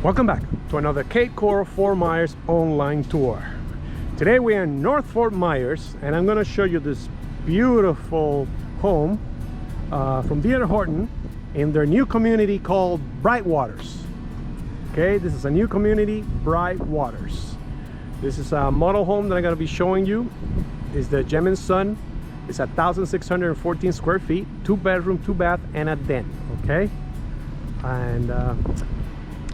Welcome back to another Cape Coral Fort Myers online tour. Today we are in North Fort Myers and I'm going to show you this beautiful home from D.R. Horton in their new community called Brightwaters. Okay, this is a new community, Brightwaters. This is a model home that I'm going to be showing you. It's the Jemison. It's 1,614 square feet, 2 bedroom, 2 bath, and a den. Okay, and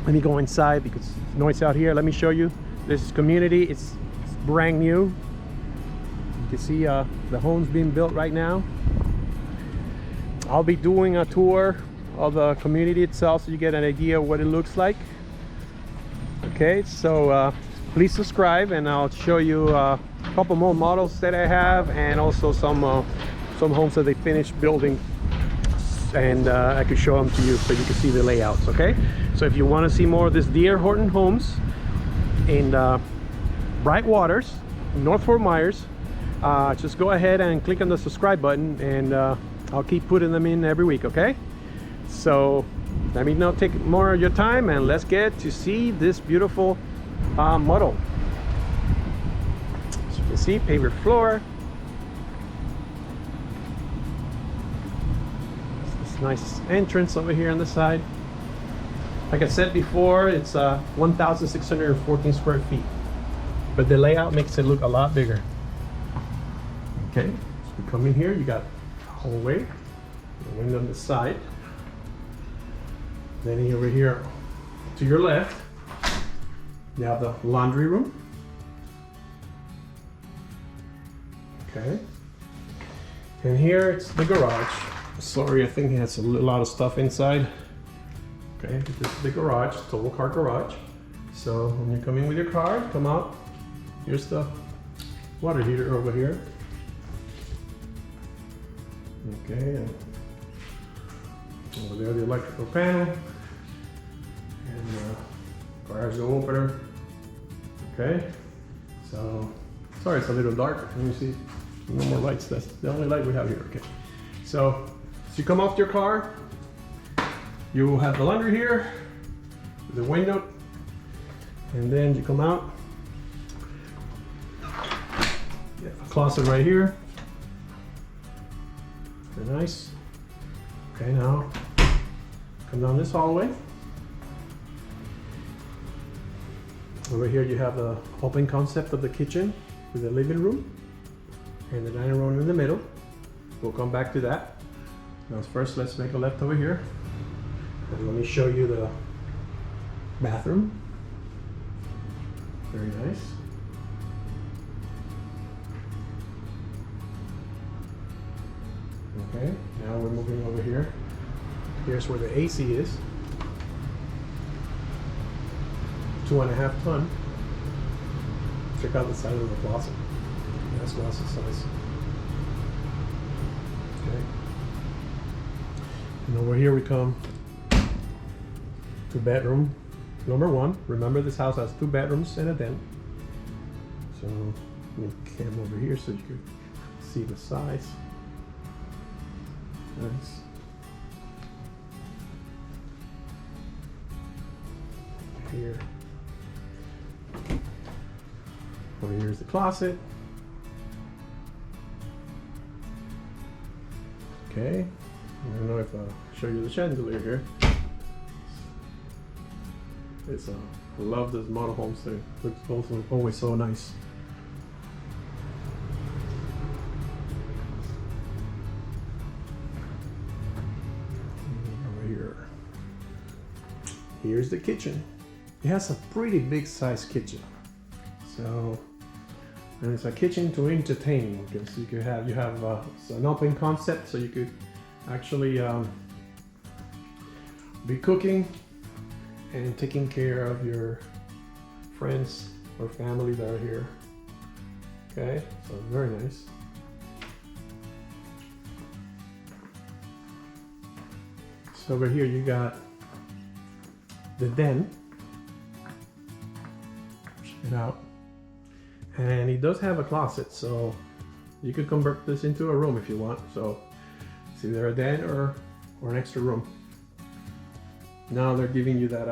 let me go inside because it's noisy out here. Let me show you. This is community. It's brand new. You can see the home's being built right now. I'll be doing a tour of the community itself so you get an idea of what it looks like. Okay, so please subscribe and I'll show you a couple more models that I have and also some homes that they finished building, and I could show them to you so you can see the layouts. Okay, so if you want to see more of this D.R. Horton homes in Brightwaters, North Fort Myers, just go ahead and click on the subscribe button and I'll keep putting them in every week. Okay, so let me not take more of your time and let's get to see this beautiful model. As you can see, paver floor. Nice entrance over here on the side. Like I said before, it's 1,614 square feet, but the layout makes it look a lot bigger. Okay, so you come in here, you got a hallway, a window on the side. Then over here to your left, you have the laundry room. Okay, and here it's the garage. Sorry, I think it has a lot of stuff inside. Okay, this is the garage, total car garage. So when you come in with your car, come out. Here's the water heater over here. Okay, and over there the electrical panel and garage door opener. Okay, so sorry it's a little dark. Let me see. No more lights. That's the only light we have here. Okay, so you come off your car, you will have the laundry here, the window, and then you come out. You have a closet right here. Very nice. Okay, now come down this hallway. Over here you have the open concept of the kitchen with the living room and the dining room in the middle. We'll come back to that. Now first let's make a left over here and let me show you the bathroom. Very nice. Okay, now we're moving over here. Here's where the AC is. 2.5 ton. Check out the side of the closet. That's closet size. Okay. And over here we come to bedroom number 1. Remember, this house has 2 bedrooms and a den. So let me cam over here so you can see the size. Nice. Here. Over here's the closet. Okay. I don't know if I'll show you the chandelier here. It's I love this model homes. They look also always so nice. Over here. Here's the kitchen. It has a pretty big size kitchen. So, and it's a kitchen to entertain because you have an open concept, so you could actually be cooking and taking care of your friends or family that are here. Okay, so very nice. So over here you got the den. Check it out. And it does have a closet, so you could convert this into a room if you want. So it's either a den or an extra room. Now they're giving you that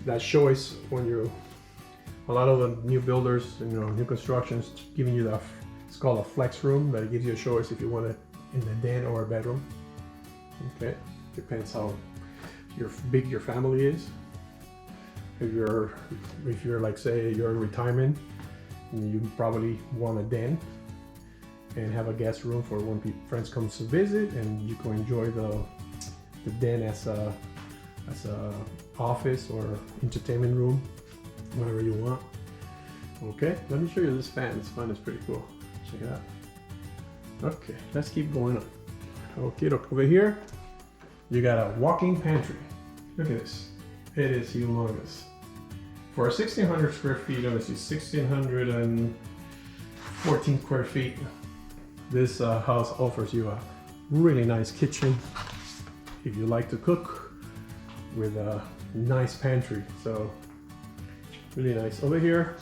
that choice when you're, a lot of the new builders, new constructions giving you the, it's called a flex room, that it gives you a choice if you want it in a den or a bedroom. Okay, depends how big your family is. If you're like, say you're in retirement, you probably want a den and have a guest room for when friends come to visit, and you can enjoy the den as a office or entertainment room, whatever you want. Okay, let me show you this fan. This fan is pretty cool. Check it out. Okay, let's keep going on. Okay, look over here. You got a walk-in pantry. Look at this. It is humongous. For 1,600 square feet, let's see, 1,614 square feet. This house offers you a really nice kitchen if you like to cook, with a nice pantry. So really nice. Over here,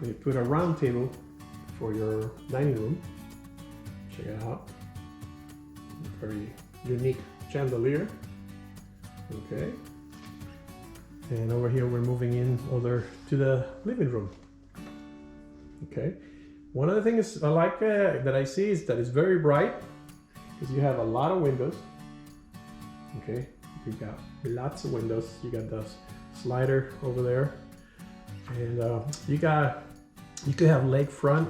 they put a round table for your dining room. Check it out. Very unique chandelier. Okay. And over here we're moving in over to the living room. Okay. One of the things I like that I see is that it's very bright, because you have a lot of windows. Okay. You got lots of windows. You got the slider over there, and you could have lakefront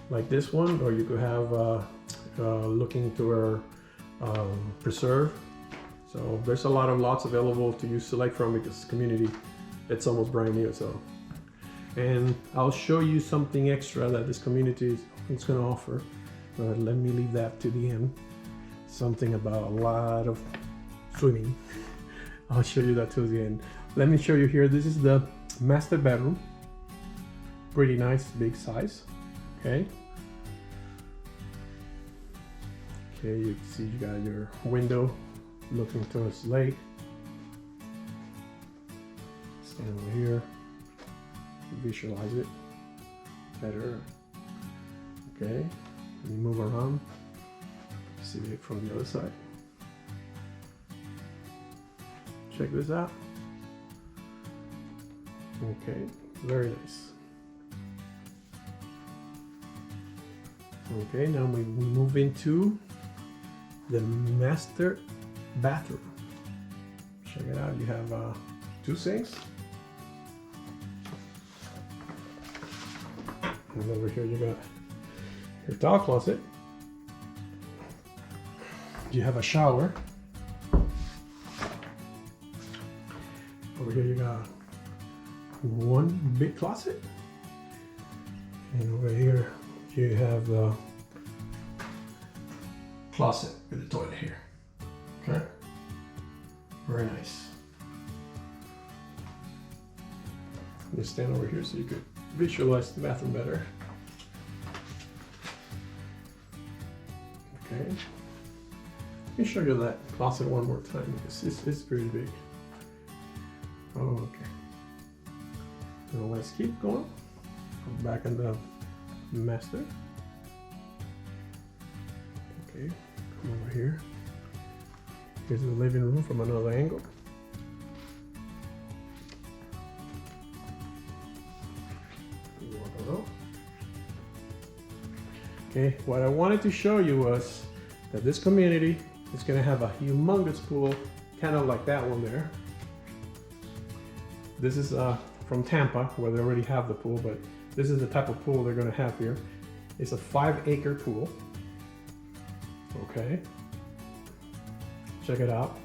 like this one, or you could have looking to our preserve. So there's a lot of lots available to you select from, because this community, it's almost brand new. So, and I'll show you something extra that this community is going to offer, but let me leave that to the end. Something about a lot of swimming. I'll show you that to the end. Let me show you here. This is the master bedroom. Pretty nice, big size. Okay. Okay, you can see you got your window looking towards the lake. Stand over here, visualize it better. Okay, let me move around, see it from the other side. Check this out. Okay, very nice. Okay, now we move into the master bathroom. Check it out. You have 2 sinks, and over here you got your towel closet. You have a shower. Over here you got one big closet, and over here you have the closet with the toilet here. Okay, very nice. Let me stand over here so you could visualize the bathroom better. Okay, let me show you that closet one more time, because it's pretty big. Okay, so let's keep going. Back in the master. Okay, come over here. Here's the living room from another angle. Okay, what I wanted to show you was that this community is going to have a humongous pool, kind of like that one there. This is from Tampa, where they already have the pool, but this is the type of pool they're going to have here. It's a 5-acre pool. Okay, check it out.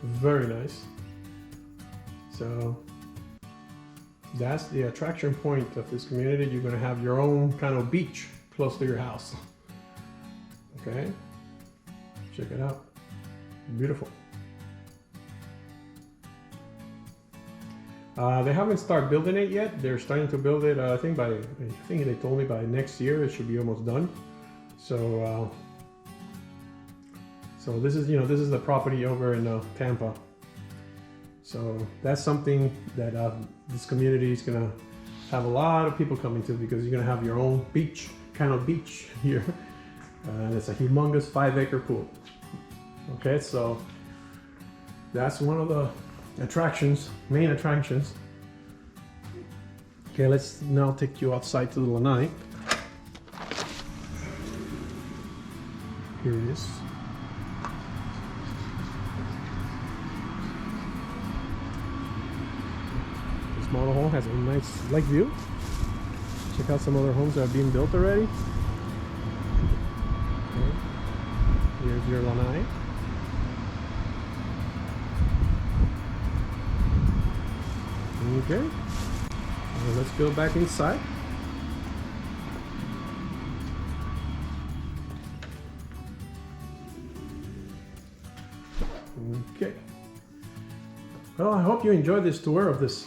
Very nice. So that's the attraction point of this community. You're going to have your own kind of beach close to your house. Okay, check it out. Beautiful. They haven't started building it yet. They're starting to build it. I think they told me by next year it should be almost done. So, so this is the property over in Tampa. So that's something that this community is gonna have a lot of people coming to, because you're gonna have your own beach, kind of beach here. And it's a humongous 5-acre pool. Okay, so that's one of the attractions, main attractions. Okay, let's now take you outside to the Lanai. Here it is. This model home has a nice lake view. Check out some other homes that are being built already. Okay. Here's your Lanai. Okay. Well, let's go back inside. Okay. Well, I hope you enjoyed this tour of this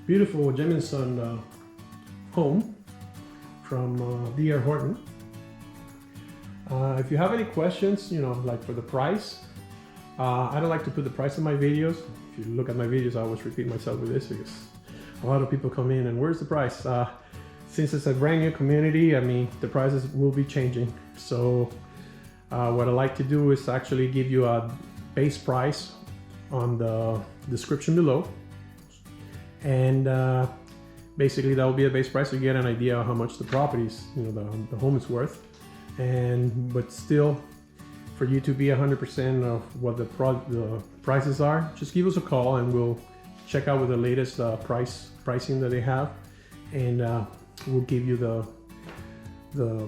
beautiful Jemison home from D.R. Horton. If you have any questions, you know, like for the price, I don't like to put the price in my videos. If you look at my videos, I always repeat myself with this because a lot of people come in and where's the price? Since it's a brand new community, I mean, the prices will be changing. So what I like to do is actually give you a base price on the description below. And basically that will be a base price to get an idea of how much the properties, you know, the home is worth. But still, for you to be 100% of what the prices are, just give us a call and we'll check out with the latest pricing that they have, and we'll give you the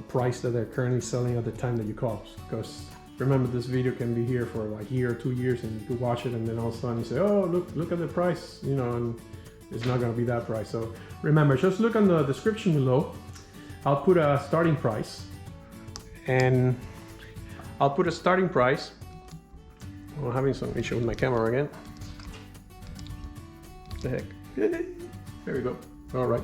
price that they're currently selling at the time that you call us. Because remember, this video can be here for like a year or 2 years, and you can watch it, and then all of a sudden you say, "Oh, look at the price," you know, and it's not going to be that price. So remember, just look on the description below. I'll put a starting price. And I'll put a starting price. I'm having some issue with my camera again. What the heck? There we go. All right.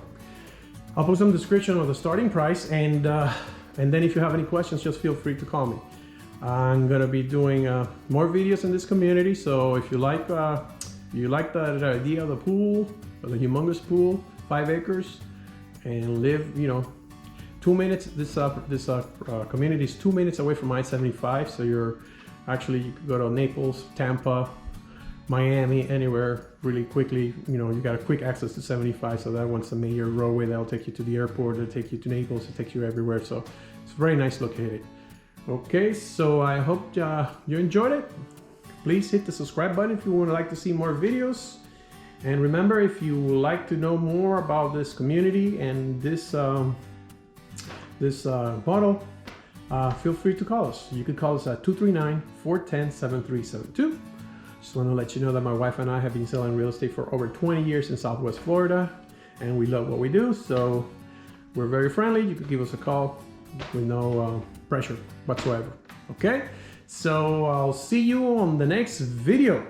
I'll put some description of the starting price, and then if you have any questions, just feel free to call me. I'm gonna be doing more videos in this community. So if you like that idea of the pool, or the humongous pool, 5 acres, and live, you know, 2 minutes. This community is 2 minutes away from I-75, so you could go to Naples, Tampa, Miami, anywhere really quickly. You know, you got a quick access to 75, so that one's a major roadway that'll take you to the airport, it'll take you to Naples, it'll take you everywhere. So it's very nice located. Okay, so I hope you enjoyed it. Please hit the subscribe button if you would like to see more videos. And remember, if you would like to know more about this community and this model, feel free to call us. You could call us at 239-410-7372. Just want to let you know that my wife and I have been selling real estate for over 20 years in Southwest Florida, and we love what we do, so we're very friendly. You could give us a call with no pressure whatsoever. Okay, so I'll see you on the next video.